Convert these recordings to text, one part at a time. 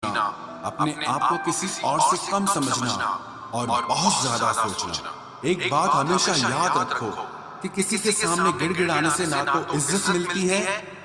अपने आप को किसी और से कम समझना और बहुत ज्यादा सोचना। एक बात हमेशा याद रखो कि किसी के सामने गिड़गिड़ाने से ना तो इज्जत मिलती है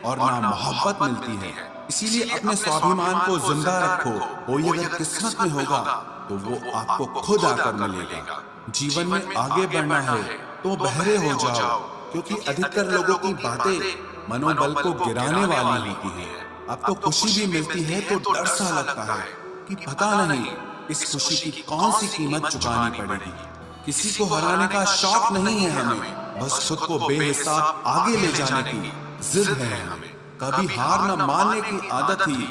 और ना मोहब्बत मिलती है। इसीलिए अपने स्वाभिमान को जिंदा रखो। कोई अगर किस्मत में होगा तो वो आपको खुद आकर मिलेगा। जीवन में आगे बढ़ना है तो बहरे हो जाओ, क्योंकि अधिकतर लोगों की बातें मनोबल को गिराने वाली होती है। आपको खुशी भी मिलती है तो डर सा लगता है कि पता नहीं इस खुशी की कौन सी कीमत चुकानी पड़ेगी। किसी को हराने का शौक नहीं है हमें, बस खुद को बेहिसाब आगे ले जाने की जिद है हमें। कभी हार न मानने की आदत ही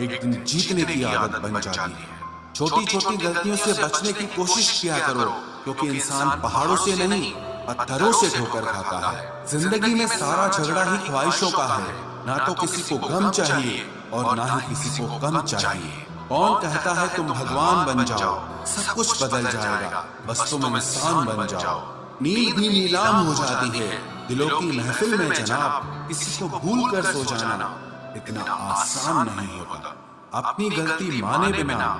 एक दिन जीतने की आदत बन जाती है। छोटी छोटी गलतियों से बचने की कोशिश किया करो, क्योंकि इंसान पहाड़ों से नहीं पत्थरों से ठोकर खाता है। जिंदगी में सारा झगड़ा ही ख्वाहिशों का है। ना तो किसी को गम चाहिए और ना ही किसी को कम चाहिए। कौन कहता है तुम भगवान बन जाओ, सब कुछ बदल जाएगा, बस तुम इंसान बन जाओ। नींद भी नीलाम हो जाती है दिलों की महफिल में जनाब। किसी को भूल कर सो जाना इतना आसान नहीं होता। अपनी गलती माने बिना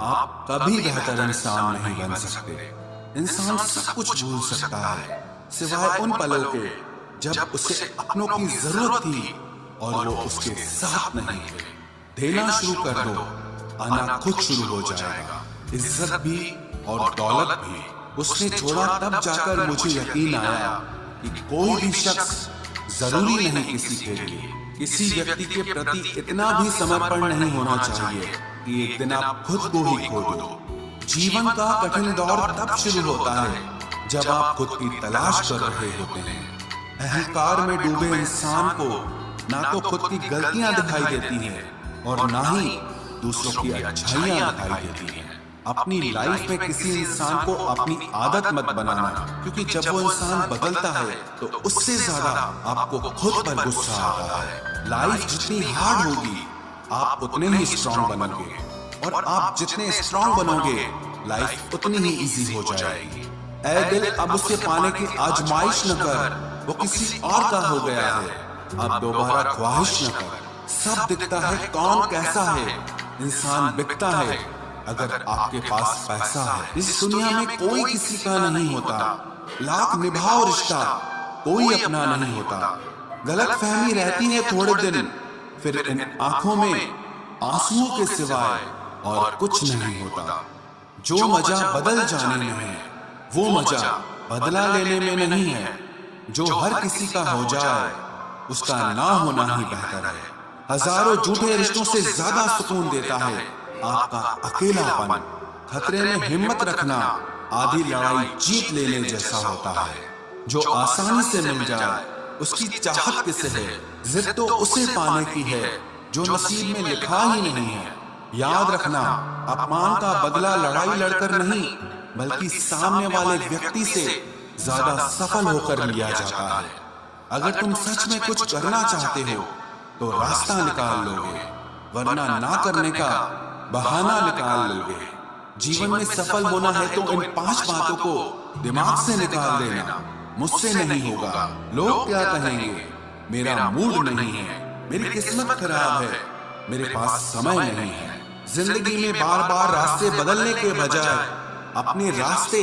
आप कभी बेहतर इंसान नहीं बन सकते। इंसान सब कुछ भूल सकता है सिवाय उन पलों के जब उसे अपनों की जरूरत थी और वो उसके साथ नहीं थे। देना शुरू कर दो, आना खुद शुरू हो जाएगा। इज्जत भी और दौलत भी उसने छोड़ा तब जाकर मुझे यकीन आया कि कोई भी शख्स जरूरी नहीं किसी के लिए। किसी व्यक्ति के प्रति इतना भी समर्पण नहीं होना चाहिए कि एक दिन आप खुद को ही खो दो। जीवन का कठिन दौर तब शुरू होता है जब आप खुद की तलाश कर रहे होते हैं। अहंकार में डूबे इंसान को ना तो खुद की गलतियां दिखाई देती हैं और ना ही दूसरों की अच्छाइयां दिखाई देती हैं। अपनी लाइफ में किसी इंसान को अपनी आदत मत बनाना, क्योंकि जब वो इंसान बदलता है तो उससे ज्यादा आपको खुद पर गुस्सा आता है। लाइफ जितनी हार्ड होगी आप उतने ही स्ट्रांग बनोगे, और आप जितने स्ट्रांग बनोगे लाइफ उतनी ही इजी हो जाएगी। ऐ दिल अब उसे पाने की आजमाइश न कर, वो किसी और का हो गया है, अब दोबारा ख्वाहिश न कर। सब दिखता है कौन कैसा है, इंसान बिकता है अगर आपके पास पैसा है। इस दुनिया में कोई किसी का नहीं होता, लाख निभाओ रिश्ता कोई अपना नहीं होता। गलत फहमी रहती है थोड़े दिन, फिर इन आंखों में आंसुओं के सिवाय और कुछ नहीं होता। जो मजा बदल जाने में है वो मजा बदला लेने में नहीं है। जो हर किसी का हो जाए उसका ना होना ही बेहतर है। हजारों झूठे रिश्तों से ज्यादा सुकून देता है आपका अकेलापन। खतरे में हिम्मत रखना आधी लड़ाई जीत लेने जैसा होता है। जो आसानी से मिल जाए उसकी चाहत किसे है, जिद तो उसे पाने की है जो नसीब में लिखा ही नहीं है। याद रखना अपमान का बदला लड़ाई लड़कर नहीं, बल्कि सामने वाले व्यक्ति से ज्यादा सफल होकर लिया जाता है। अगर तुम सच में कुछ करना चाहते हो तो रास्ता निकाल लोगे, वरना ना करने का बहाना निकाल लोगे। जीवन में सफल होना है तो इन 5 बातों को दिमाग से निकाल देना। मुझसे नहीं होगा, लोग क्या कहेंगे, मेरा मूड नहीं है, मेरी किस्मत खराब है, मेरे पास समय नहीं है। जिंदगी में बार बार रास्ते बदलने के बजाय अपने रास्ते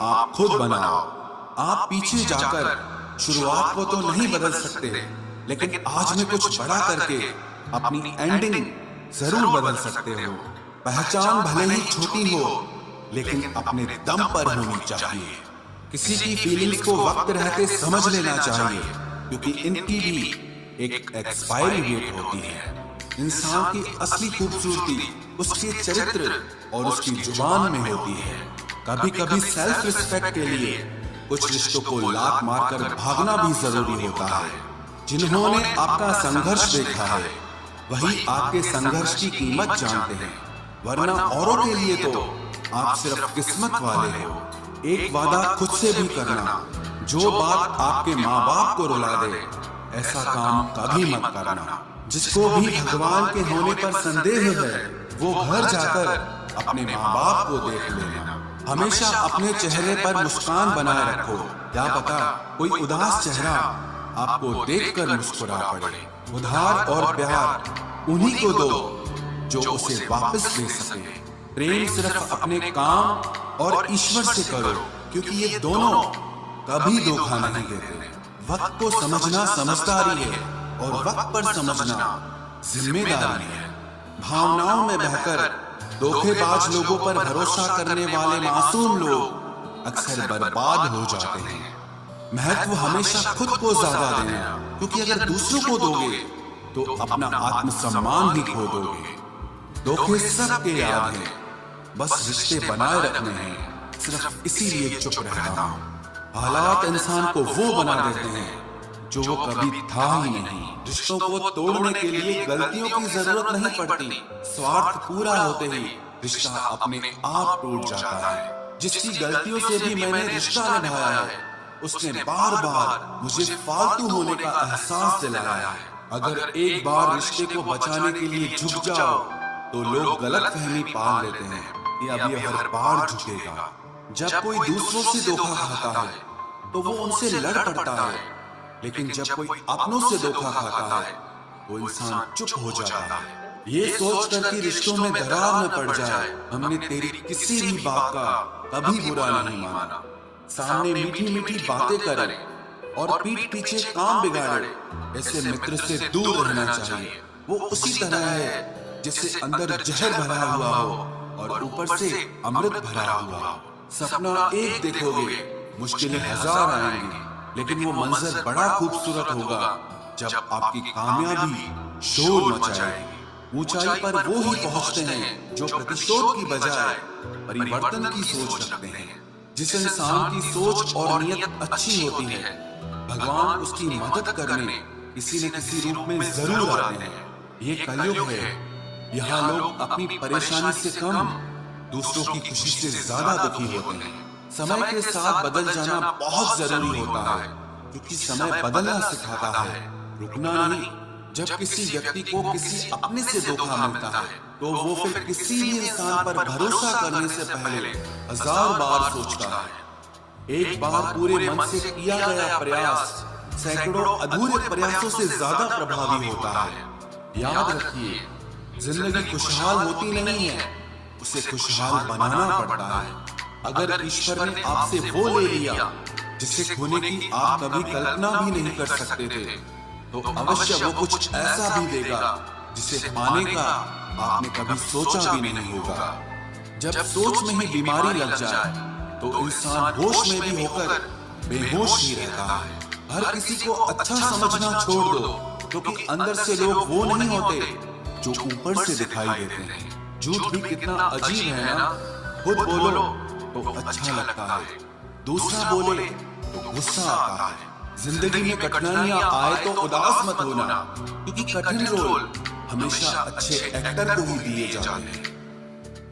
आप खुद बनाओ। आप पीछे जाकर शुरुआत को तो नहीं बदल सकते, लेकिन आज में कुछ बड़ा करके अपनी एंडिंग जरूर बदल सकते हो। पहचान भले ही छोटी हो, लेकिन अपने दम पर होनी चाहिए। किसी की फीलिंग्स को वक्त रहते समझ लेना चाहिए, क्योंकि इनकी भी एक एक्सपायरी डेट होती है। इंसान की असली खूबसूरती उसके चरित्र और उसकी जुबान में होती है। कभी कभी सेल्फ रिस्पेक्ट के लिए कुछ रिश्तों को लात मारकर भागना भी जरूरी होता है। जिन्होंने आपका संघर्ष देखा है वही आपके संघर्ष की कीमत जानते हैं, वरना औरों के लिए तो आप सिर्फ किस्मत वाले हो। एक वादा खुद से भी करना, जो बात आपके माँ बाप को रुला दे ऐसा काम कभी मत करना। जिसको भी भगवान के होने पर संदेह है वो घर जाकर अपने माँ बाप को देख लेना। हमेशा अपने चेहरे पर मुस्कान बनाए रखो, क्या पता कोई उदास चेहरा आपको देखकर मुस्कुरा पड़े। उधार और प्यार उन्हीं को दो जो उसे वापस दे सके। प्रेम सिर्फ अपने काम और ईश्वर से करो, क्योंकि ये दोनों कभी धोखा नहीं देते। वक्त को समझना समझदारी है और वक्त पर समझना जिम्मेदारी है। भावनाओं में बहकर धोखेबाज लोगों पर भरोसा करने वाले मासूम लोग अक्सर बर्बाद हो जाते हैं। महत्व हमेशा खुद को ज्यादा देना, क्योंकि अगर दूसरों को दोगे तो अपना आत्मसम्मान ही खो दोगे। धोखे सबके याद हैं, बस रिश्ते बनाए रखने हैं, सिर्फ इसीलिए चुप रहता हूं। हालात इंसान को वो बना देते हैं जो वो कभी था ही नहीं। रिश्तों को तोड़ने के लिए गलतियों की जरूरत नहीं पड़ती। स्वार्थ पूरा होते ही रिश्ता अपने आप टूट जाता है। जिसकी गलतियों से भी मैंने रिश्ता निभाया है, उसने बार बार मुझे फालतू होने का एहसास दिलाया है। अगर एक बार रिश्ते को बचाने के लिए झुक जाओ तो लोग गलत फहमी पाल लेते हैं कि अब ये हर बार झुकेगा। जब कोई दूसरों से धोखा खाता है तो वो उनसे लड़ पड़ता है, लेकिन जब कोई अपनों से धोखा खाता है वो इंसान चुप हो जाता है। ये सोचकर कि रिश्तों में दरार न पड़ जाए, हमने तेरी किसी भी बात का कभी बुरा नहीं माना। सामने मीठी मीठी बातें करे और पीठ पीछे काम बिगाड़े, ऐसे मित्र से दूर रहना चाहिए। वो उसी तरह है जैसे अंदर जहर भरा हुआ हो और ऊपर से अमृत भरा हुआ हो। सपना एक देखोगे, मुश्किलें हजार आएंगी, लेकिन वो मंजर बड़ा खूबसूरत होगा जब आपकी कामयाबी शोर मचाएगी। ऊंचाई पर वो ही पहुंचते हैं जो प्रतिशोध की बजाय परिवर्तन की सोच रखते हैं। जिस इंसान की सोच और नियत अच्छी होती है, भगवान उसकी मदद करने किसी न किसी रूप में जरूर आते हैं। ये कलयुग है, यहाँ लोग अपनी परेशानी से कम दूसरों की खुशी से ज्यादा दुखी होते हैं। समय के साथ बदल जाना बहुत जरूरी होता है, क्योंकि समय बदलना सिखाता है, रुकना नहीं। जब किसी व्यक्ति को किसी अपने से धोखा मिलता है तो वो फिर किसी भी इंसान पर भरोसा करने से पहले हजार बार सोचता है। एक बार पूरे मन से किया गया प्रयास सैकड़ों अधूरे प्रयासों से ज्यादा प्रभावी होता है। याद रखिए, जिंदगी खुशहाल होती नहीं है, उसे खुशहाल बनाना पड़ता है। अगर ईश्वर ने आपसे वो ले लिया जिसे खोने की आप कभी कल्पना भी नहीं कर सकते थे, तो अवश्य वो कुछ ऐसा भी देगा जिसे पाने का आपने कभी सोचा भी नहीं होगा। जब सोच में ही बीमारी लग जाए तो इंसान होश में भी होकर बेहोश ही रहता है। हर किसी को अच्छा समझना छोड़ दो, क्योंकि अंदर से लोग वो नहीं होते जो ऊपर से दिखाई देते हैं। झूठ भी कितना अजीब है ना। खुद बोलो तो अच्छा लगता है, दूसरा बोले तो गुस्सा आता है। जिंदगी में कठिनाइयां आए तो उदास मत होना, क्योंकि कठिन रोल हमेशा अच्छे एक्टर को ही दिए जाते हैं।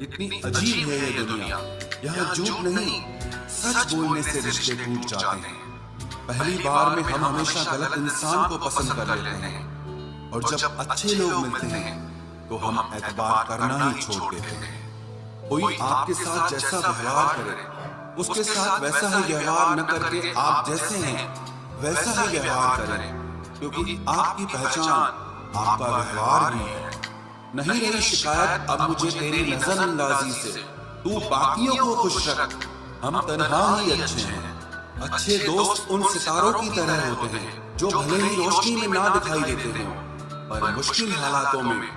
इतनी अजीब है ये दुनिया, यहाँ झूठ नहीं सच बोलने से रिश्ते टूट जाते हैं। पहली बार में हम हमेशा गलत इंसान को पसंद कर लेते हैं, और जब अच्छे लोग मिलते हैं तो हम एतबार करना ही छोड़ देते हैं। कोई आपके साथ जैसा व्यवहार करे, उसके साथ वैसा ही व्यवहार न करके आप जैसे हैं वैसा ही व्यवहार करें, क्योंकि आपकी पहचान आपका व्यवहार ही है। नहीं रही शिकायत अब मुझे तेरी नजरअंदाजी से, तू बाकियों को खुश रख, हम तन्हा ही अच्छे हैं। अच्छे दोस्त उन सितारों की तरह होते हैं जो भले ही रोशनी में ना दिखाई देते हो, पर मुश्किल हालातों में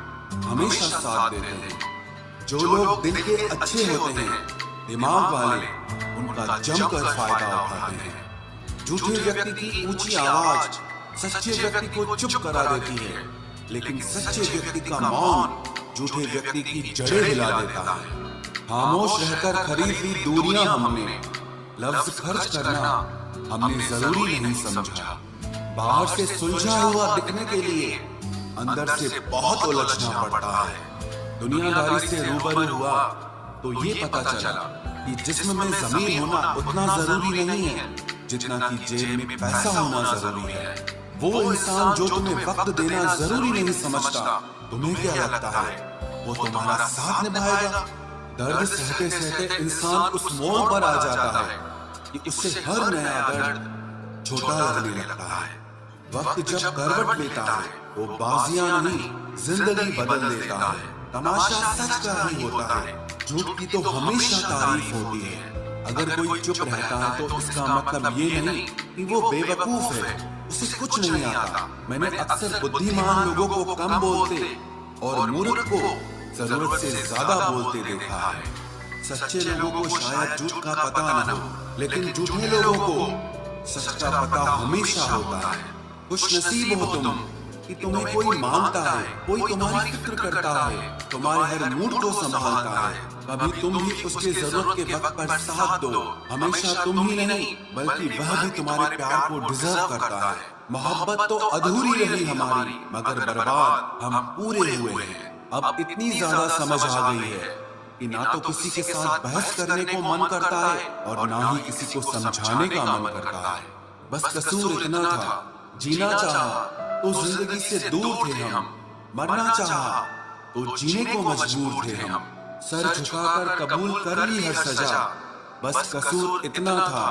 हमेशा साथ देते हैं। जो लोग दिल के अच्छे होते हैं, दिमाग वाले, उनका जमकर फायदा उठाते हैं। झूठे व्यक्ति की ऊंची आवाज सच्चे व्यक्ति को चुप करा देती है, लेकिन सच्चे व्यक्ति का मौन झूठे व्यक्ति की जड़ें हिला देता है। खामोश रहकर खरीद ली दूरियां हमने, लफ्ज खर्च करना हमने जरूरी नहीं समझा। बाहर से सुलझा हुआ दिखने के लिए अंदर से बहुत उलझना पड़ता है। दुनियादारी से रूबरू हुआ तो ये पता चला कि जिस्म में जमीन होना उतना जरूरी नहीं है जितना कि जेब में पैसा होना जरूरी है। वो इंसान जो तुम्हें वक्त देना जरूरी नहीं समझता, तुम्हें क्या लगता है वो तुम्हारा साथ निभाएगा? दर्द सहते सहते इंसान उस मोड़ पर आ जाता है कि उससे हर नया दर्द छोटा लगने लगता है। वक्त जब करवट लेता है वो बाजियां नहीं जिंदगी बदल देता है। तमाशा सच का ही होता है, झूठ की तो हमेशा तारीफ होती है। अगर कोई चुप रहता है तो इसका मतलब ये नहीं कि वो बेवकूफ है, उसे कुछ नहीं आता। मैंने अक्सर बुद्धिमान लोगों को कम बोलते और मूर्ख को जरूरत से ज्यादा बोलते देखा है। सच्चे लोगों को शायद झूठ का पता न हो, लेकिन झूठे लोगों को सच का पता हमेशा होता है। खुशनसीब हो तुम कि तुम्हें कोई मानता है, कोई तुम्हारी फिक्र करता है, तुम्हारे हर मूड को संभालता है। कभी तुम भी उसके जरूरत के वक्त पर साथ दो। हमेशा तुम ही नहीं बल्कि वह भी तुम्हारे प्यार को डिजर्व करता है। मोहब्बत तो अधूरी रही हमारी, मगर बर्बाद हम पूरे हुए हैं। अब इतनी ज्यादा समझ आ गई है कि ना तो किसी के साथ बहस करने को मन करता है और ना ही किसी को समझाने का मन करता है। बस कसूर इतना था, जीना चाहा तो जिंदगी से दूर थे हम, मरना चाहा तो जीने को मजबूर थे हम। सर झुकाकर कबूल कर ली हर सजा, बस कसूर इतना था